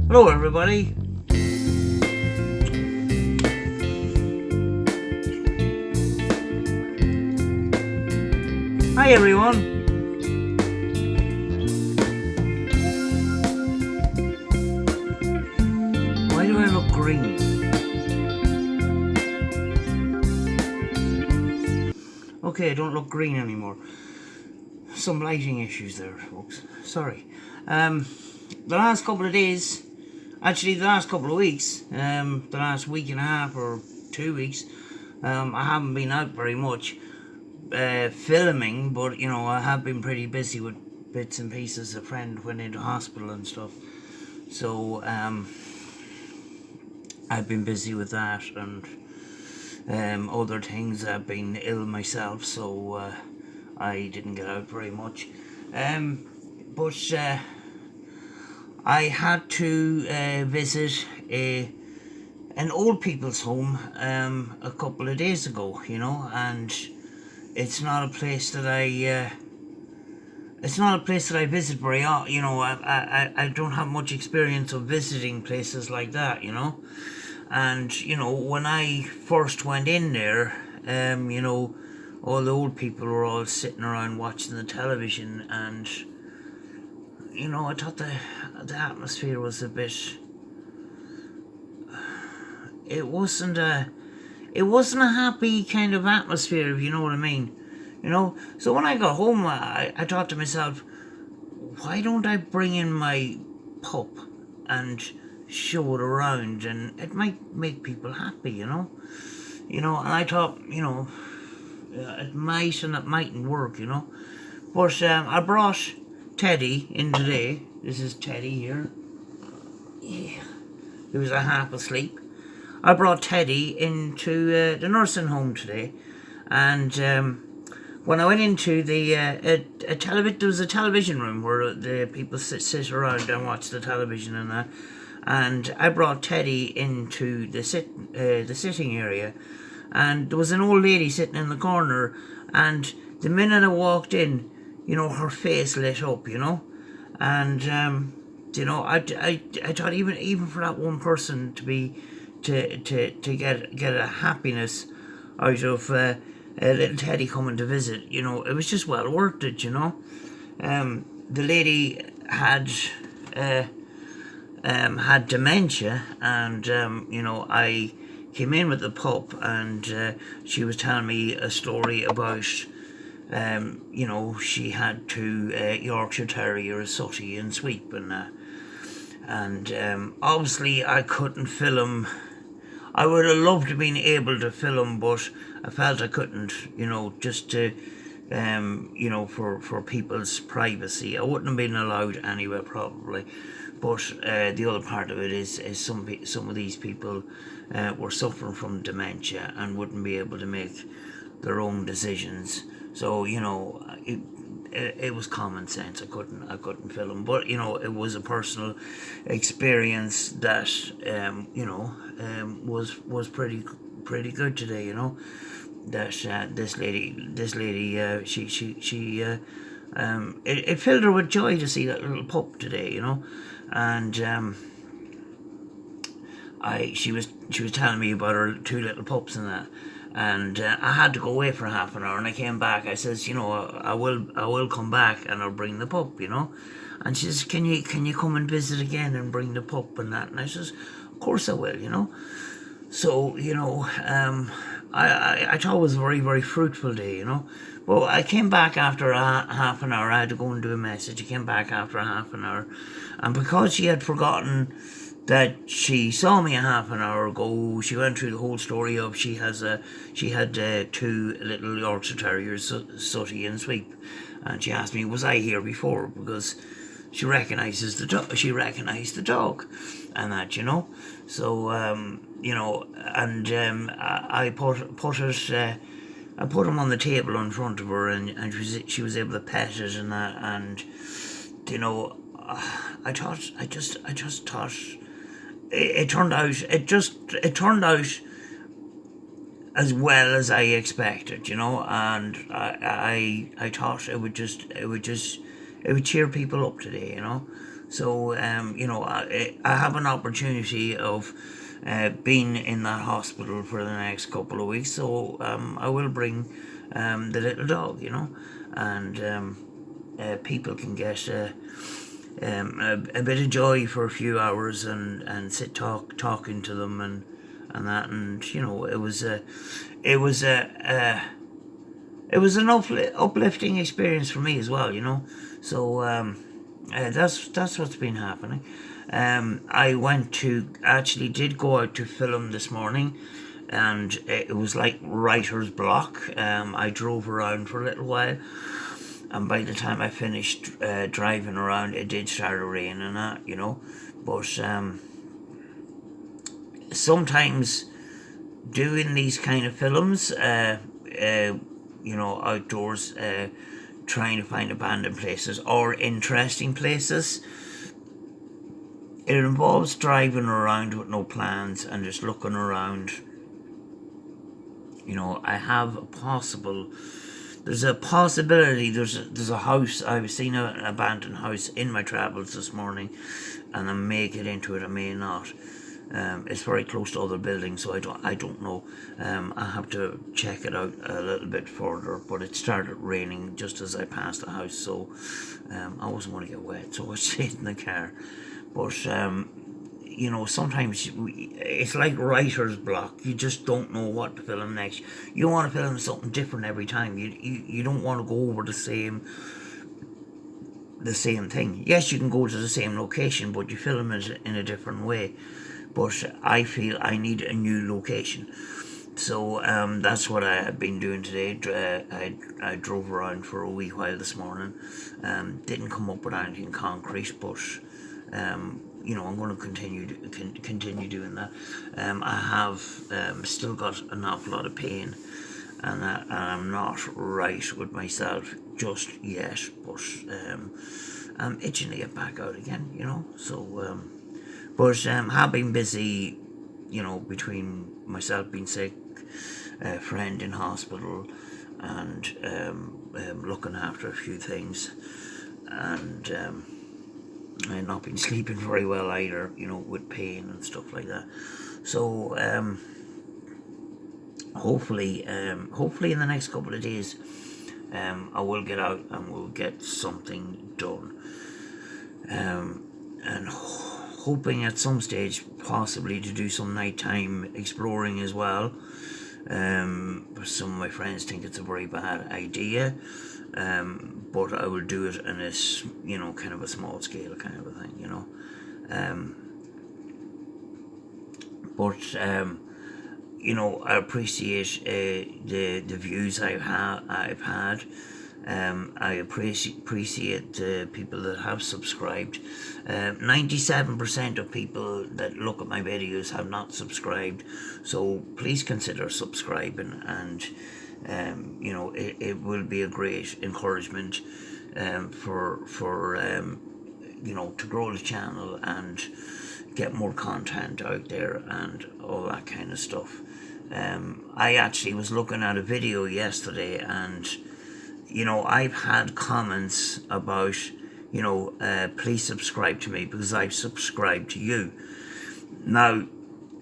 Hello, everybody. Hi, everyone. Why do I look green? Okay, I don't look green anymore. Some lighting issues there, folks. Sorry. The last couple of days, actually, the last couple of weeks, the last week and a half or 2 weeks, I haven't been out very much filming, but I have been pretty busy with bits and pieces. A friend went into hospital and stuff, so I've been busy with that and other things. I've been ill myself, so I didn't get out very much. But I had to visit an old people's home a couple of days ago, and it's not a place that I visit very often. I don't have much experience of visiting places like that, and when I first went in there, all the old people were all sitting around watching the television, and I thought the atmosphere was a bit. It wasn't a happy kind of atmosphere, if you know what I mean. So when I got home, I thought to myself, why don't I bring in my pup and show it around, and it might make people happy, and I thought, it might and it mightn't work, but I brought Teddy in today. This is Teddy here. Yeah. He was a half asleep. I brought Teddy into the nursing home today, and when I went into the there was a television room where the people sit around and watch the television and that, and I brought Teddy into the sitting area, and there was an old lady sitting in the corner, and the minute I walked in, her face lit up, and I thought even for that one person to be to get a happiness out of little Teddy coming to visit, it was just well worth it, The lady had dementia, and I came in with the pup, and she was telling me a story about she had two Yorkshire Terriers, Sooty and Sweep, and obviously I couldn't film. I would have loved to been able to film, but I felt I couldn't, just to, for people's privacy. I wouldn't have been allowed anywhere probably. But the other part of it is some of these people were suffering from dementia and wouldn't be able to make their own decisions. So it was common sense. I couldn't film, but it was a personal experience that was pretty good today. That this lady she it filled her with joy to see that little pup today. And she was telling me about her two little pups and that. And I had to go away for half an hour, and I came back. I says, I will come back, and I'll bring the pup, And she says, can you come and visit again and bring the pup and that? And I says, of course I will, So I thought it was a very, very fruitful day, Well, I came back after half an hour. I had to go and do a message. I came back after a half an hour, and because she had forgotten that she saw me a half an hour ago, she went through the whole story of she had two little Yorkshire Terriers, Sooty and Sweep, and she asked me, was I here before, because she recognises the dog. She recognised the dog, and that, So and I put it. I put him on the table in front of her, and she was able to pet it and that, and I just thought it turned out as well as I expected, and I thought it would cheer people up today, So I have an opportunity of being in that hospital for the next couple of weeks. So I will bring the little dog, and people can get a bit of joy for a few hours and sit talking to them and that, and it was an uplifting experience for me as well, So that's what's been happening. I actually did go out to film this morning, and it was like writer's block. I drove around for a little while, and by the time I finished driving around, it did start raining and that, But sometimes doing these kind of films, outdoors, trying to find abandoned places or interesting places, it involves driving around with no plans and just looking around. I have there's a possibility, there's a house, I've seen an abandoned house in my travels this morning, and I may get into it, I may not. It's very close to other buildings, so I don't know. I have to check it out a little bit further. But it started raining just as I passed the house, so I wasn't going to get wet, so I stayed in the car. But sometimes it's like writer's block. You just don't know what to film next. You want to film something different every time. You don't want to go over the same thing. Yes, you can go to the same location, but you film it in a different way. But I feel I need a new location. So that's what I have been doing today. I drove around for a wee while this morning. Didn't come up with anything concrete, but I'm going to continue doing that. I have still got an awful lot of pain, and I'm not right with myself just yet. But I'm itching to get back out again. So. But have been busy, between myself being sick, a friend in hospital, and looking after a few things, and I've not been sleeping very well either, with pain and stuff like that. So hopefully in the next couple of days, I will get out and we'll get something done. And hoping at some stage possibly to do some nighttime exploring as well. But some of my friends think it's a very bad idea, but I will do it in a kind of a small scale kind of a thing, But I appreciate the views I've had. I appreciate the people that have subscribed. 97% of people that look at my videos have not subscribed, so please consider subscribing, and it will be a great encouragement for to grow the channel and get more content out there and all that kind of stuff. I actually was looking at a video yesterday, and I've had comments about, please subscribe to me because I've subscribed to you. Now,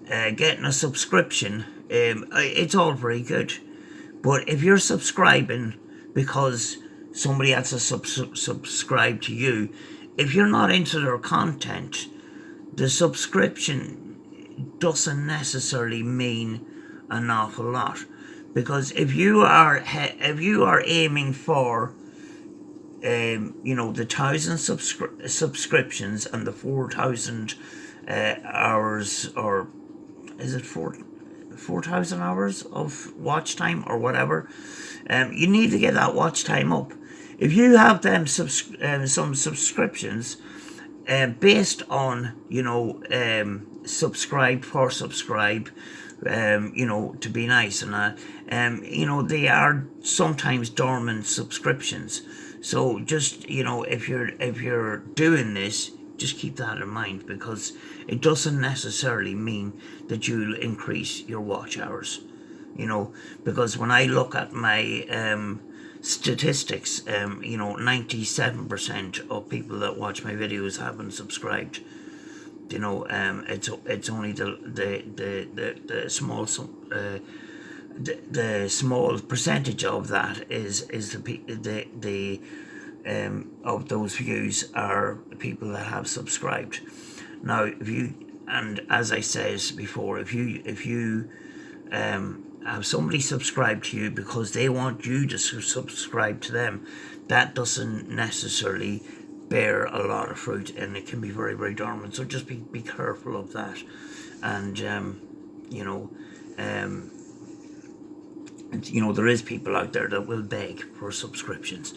getting a subscription, it's all very good. But if you're subscribing because somebody else has subscribed to you, if you're not into their content, the subscription doesn't necessarily mean an awful lot. Because if you are aiming for the 1,000 subscriptions and the 4,000 hours, or is it 4,000 hours of watch time or whatever, you need to get that watch time up. If you have them some subscriptions based on subscribe, to be nice and that, they are sometimes dormant subscriptions. So just, if you're doing this, just keep that in mind, because it doesn't necessarily mean that you'll increase your watch hours. Because when I look at my statistics, 97% of people that watch my videos haven't subscribed. It's only the small the small percentage of that is the of those views are people that have subscribed. Now, as I said before, if you have somebody subscribe to you because they want you to subscribe to them, that doesn't necessarily bear a lot of fruit, and it can be very, very dormant. So just be careful of that. And there is people out there that will beg for subscriptions,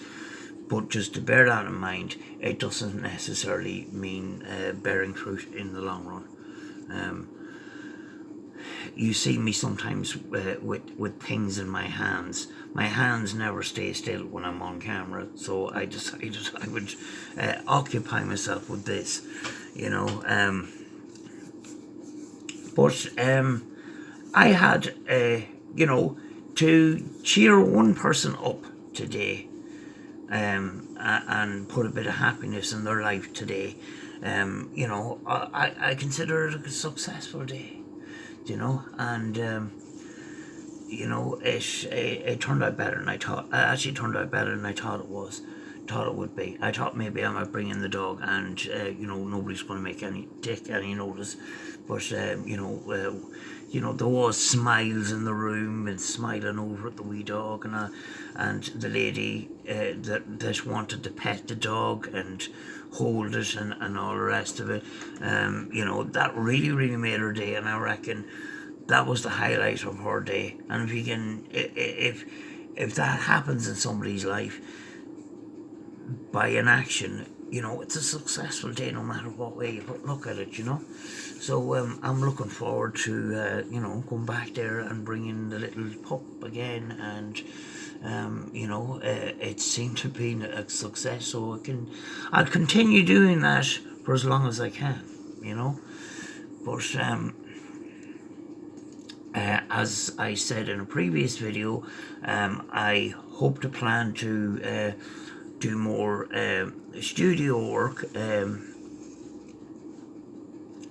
but just to bear that in mind, it doesn't necessarily mean bearing fruit in the long run. You see me sometimes with things in my hands. My hands never stay still when I'm on camera, so I decided I would occupy myself with this, But I had, to cheer one person up today, and put a bit of happiness in their life today. I consider it a successful day. And it turned out better than I thought. It actually turned out better than I thought it would be. I thought maybe I might bring in the dog, and nobody's going to take any notice. But there was smiles in the room, and smiling over at the wee dog, and the lady that wanted to pet the dog and hold it and all the rest of it. That really, really made her day, and I reckon that was the highlight of her day. And if that happens in somebody's life by an action, it's a successful day no matter what way you look at it. So I'm looking forward to going back there and bringing the little pup again, and it seemed to be a success, so I'll continue doing that for as long as I can, But as I said in a previous video, I hope to plan to do more studio work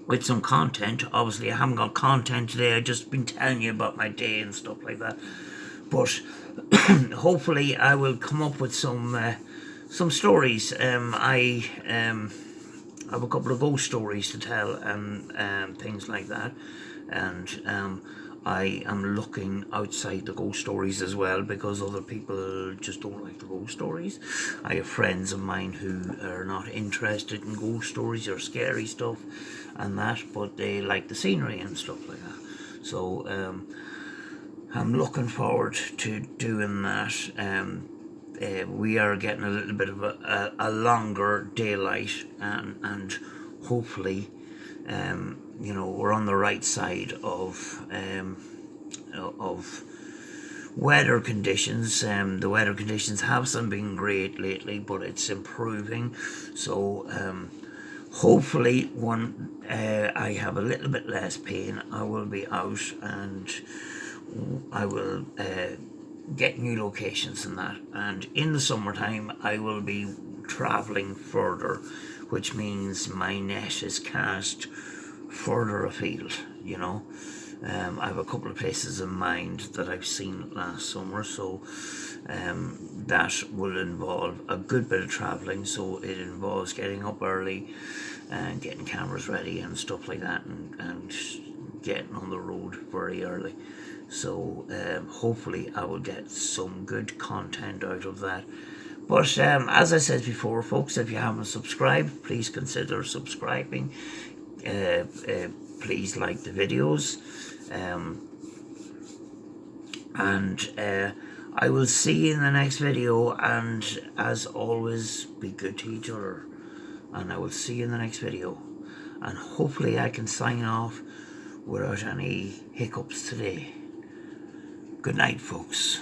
with some content. Obviously, I haven't got content today. I've just been telling you about my day and stuff like that. But hopefully, I will come up with some stories. I have a couple of ghost stories to tell and things like that. And I am looking outside the ghost stories as well, because other people just don't like the ghost stories. I have friends of mine who are not interested in ghost stories or scary stuff and that, but they like the scenery and stuff like that. So I'm looking forward to doing that. We are getting a little bit of a longer daylight, and hopefully we're on the right side of weather conditions. The weather conditions haven't been great lately, but it's improving. So hopefully when I have a little bit less pain, I will be out, and I will get new locations and that. And in the summertime, I will be travelling further, which means my net is cast further afield. I have a couple of places in mind that I've seen last summer, so that will involve a good bit of travelling. So it involves getting up early and getting cameras ready and stuff like that, and getting on the road very early. So hopefully I will get some good content out of that. But as I said before, folks, if you haven't subscribed, please consider subscribing. Please like the videos, and I will see you in the next video. And as always, be good to each other, and I will see you in the next video. And hopefully I can sign off without any hiccups today. Good night, folks.